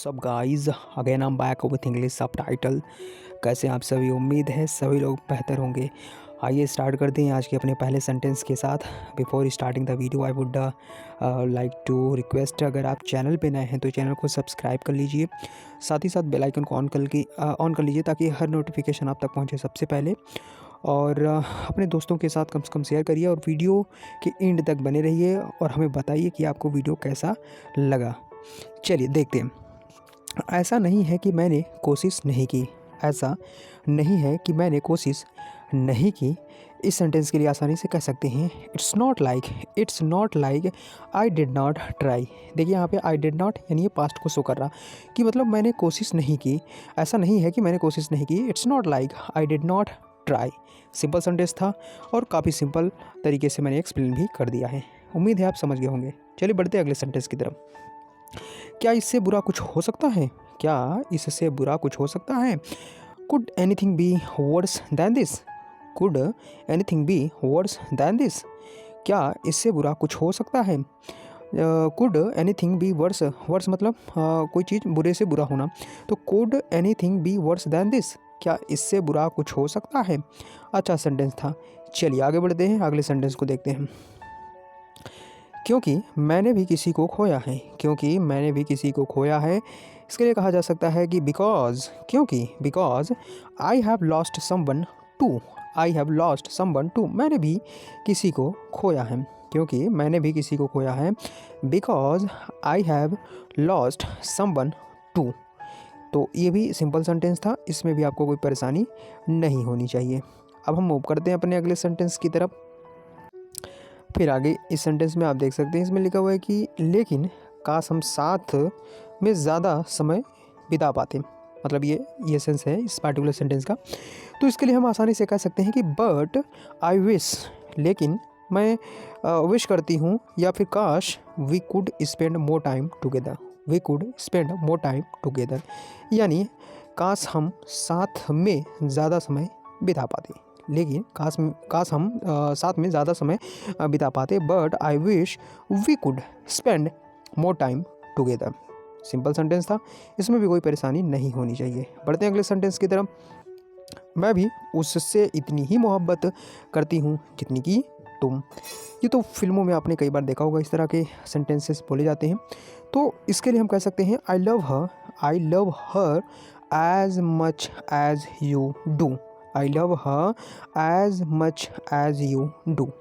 सब guys again I am back with English सब title. कैसे आप सभी? उम्मीद है सभी लोग बेहतर होंगे। आइए स्टार्ट करते हैं आज के अपने पहले सेंटेंस के साथ। Before starting the video I would like to request, अगर आप चैनल पे नए हैं तो चैनल को सब्सक्राइब कर लीजिए, साथ ही साथ बेल आइकन को ऑन कर लीजिए ताकि हर नोटिफिकेशन आप तक पहुँचे सबसे पहले। और अपने दोस्तों के साथ कम से कम शेयर करिए और वीडियो के एंड तक बने रहिए और हमें बताइए कि आपको वीडियो कैसा लगा। चलिए देखते हैं। ऐसा नहीं है कि मैंने कोशिश नहीं की। ऐसा नहीं है कि मैंने कोशिश नहीं की। इस सेंटेंस के लिए आसानी से कह सकते हैं it's not like I did not try. देखिए यहाँ पे आई डिड नॉट यानी ये पास्ट को शो कर रहा कि मतलब मैंने कोशिश नहीं की। ऐसा नहीं है कि मैंने कोशिश नहीं की। It's not like I did not try. Simple sentence था और काफ़ी सिंपल तरीके से मैंने एक्सप्लेन भी कर दिया है। उम्मीद है आप समझ गए होंगे। चलिए बढ़ते हैं अगले सेंटेंस की तरफ। क्या इससे बुरा कुछ हो सकता है? क्या इससे बुरा कुछ हो सकता है? Could anything be worse than this? Could anything be worse than this? क्या इससे बुरा कुछ हो सकता है? Could anything be worse, worse मतलब कोई चीज़ बुरे से बुरा होना, तो could anything be worse than this? क्या इससे बुरा कुछ हो सकता है? अच्छा सेंटेंस था। चलिए आगे बढ़ते हैं, अगले सेंटेंस को देखते हैं। क्योंकि मैंने भी किसी को खोया है। क्योंकि मैंने भी किसी को खोया है, इसके लिए कहा जा सकता है कि बिकॉज, क्योंकि because I have lost someone too. I have lost someone too, मैंने भी किसी को खोया है। क्योंकि मैंने भी किसी को खोया है, because I have lost someone too. तो ये भी सिंपल सेंटेंस था, इसमें भी आपको कोई परेशानी नहीं होनी चाहिए। अब हम मूव करते हैं अपने अगले सेंटेंस की तरफ। फिर आगे इस सेंटेंस में आप देख सकते हैं, इसमें लिखा हुआ है कि लेकिन काश हम साथ में ज़्यादा समय बिता पाते। मतलब ये सेंस है इस पार्टिकुलर सेंटेंस का। तो इसके लिए हम आसानी से कह सकते हैं कि बट आई विश, लेकिन मैं विश करती हूँ, या फिर काश we could spend more time together. We could spend more time together, यानी काश हम साथ में ज़्यादा समय बिता पाते। लेकिन काश हम साथ में ज़्यादा समय बिता पाते। But I wish we could spend more time together. Simple sentence था, इसमें भी कोई परेशानी नहीं होनी चाहिए। बढ़ते हैं अगले सेंटेंस की तरफ। मैं भी उससे इतनी ही मोहब्बत करती हूँ जितनी कि तुम। ये तो फिल्मों में आपने कई बार देखा होगा, इस तरह के सेंटेंसेस बोले जाते हैं। तो इसके लिए हम कह सकते हैं I love her as much as you do. I love her as much as you do.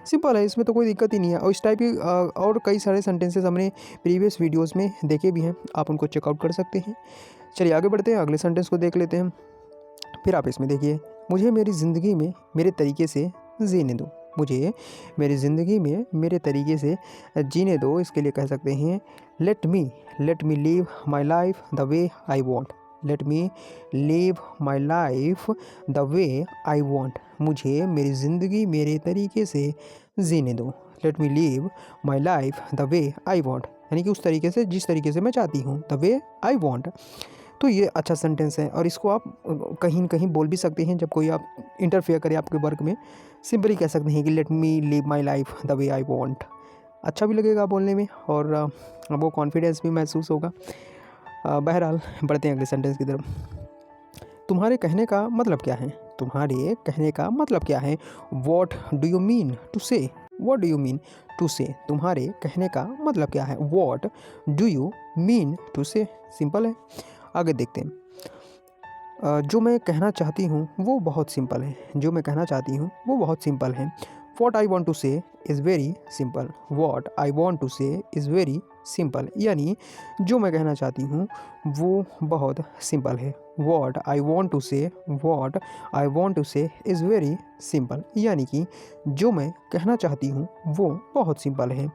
Simple है, इसमें तो कोई दिक्कत ही नहीं है। और इस टाइप की और कई सारे सेंटेंसेस हमने प्रीवियस वीडियोस में देखे भी हैं, आप उनको चेकआउट कर सकते हैं। चलिए आगे बढ़ते हैं, अगले सेंटेंस को देख लेते हैं। फिर आप इसमें देखिए, मुझे मेरी ज़िंदगी में मेरे तरीके से जीने दो। मुझे मेरी ज़िंदगी में मेरे तरीके से जीने दो। इसके लिए कह सकते हैं let me live my life the way I want. Let me live my life the way I want. मुझे मेरी ज़िंदगी मेरे तरीके से जीने दो। Let me live my life the way I want, यानी कि उस तरीके से जिस तरीके से मैं चाहती हूँ, द वे आई वॉन्ट। तो ये अच्छा सेंटेंस है और इसको आप कहीं न कहीं बोल भी सकते हैं जब कोई आप इंटरफेयर करे आपके वर्क में। सिंपली कह सकते हैं कि let me live my life the way I want. अच्छा भी लगेगा बोलने में और वो कॉन्फिडेंस भी महसूस होगा। बहरहाल बढ़ते हैं अगले सेंटेंस की तरफ। तुम्हारे कहने का मतलब क्या है? तुम्हारे कहने का मतलब क्या है? What do you mean to say? What do you mean to say? तुम्हारे कहने का मतलब क्या है? What do you mean to say? Simple है। आगे देखते हैं। जो मैं कहना चाहती हूँ वो बहुत सिंपल है। जो मैं कहना चाहती हूँ वो बहुत सिंपल है। What I want to say is very simple. What I want to say is very simple, यानी जो मैं कहना चाहती हूँ वो बहुत सिंपल है। What I want to say, what I want to say is very simple, यानी कि जो मैं कहना चाहती हूँ वो बहुत सिंपल है।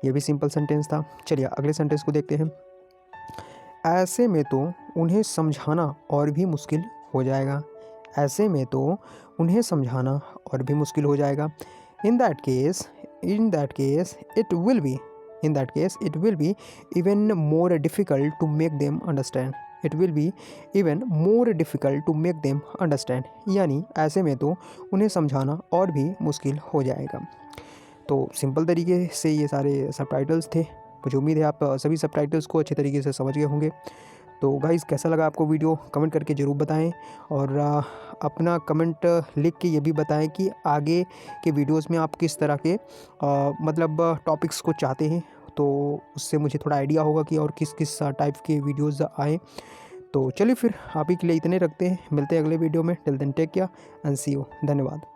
ये भी सिंपल सेंटेंस था। चलिए अगले सेंटेंस को देखते हैं। ऐसे में तो उन्हें समझाना और भी मुश्किल हो जाएगा। ऐसे में तो उन्हें समझाना और भी मुश्किल हो जाएगा। In that case it will be, in that case it will be even more difficult to make them understand. It will be even more difficult to make them understand, यानी ऐसे में तो उन्हें समझाना और भी मुश्किल हो जाएगा। तो सिंपल तरीके से ये सारे सबटाइटल्स थे। मुझे उम्मीद है आप सभी सबटाइटल्स को अच्छे तरीके से समझ गए होंगे। तो गाइस कैसा लगा आपको वीडियो कमेंट करके ज़रूर बताएं, और अपना कमेंट लिख के ये भी बताएं कि आगे के वीडियोस में आप किस तरह के मतलब टॉपिक्स को चाहते हैं, तो उससे मुझे थोड़ा आइडिया होगा कि और किस किस टाइप के वीडियोस आए। तो चलिए फिर आप ही के लिए इतने रखते हैं, मिलते हैं अगले वीडियो में। Till then take care and see you. धन्यवाद।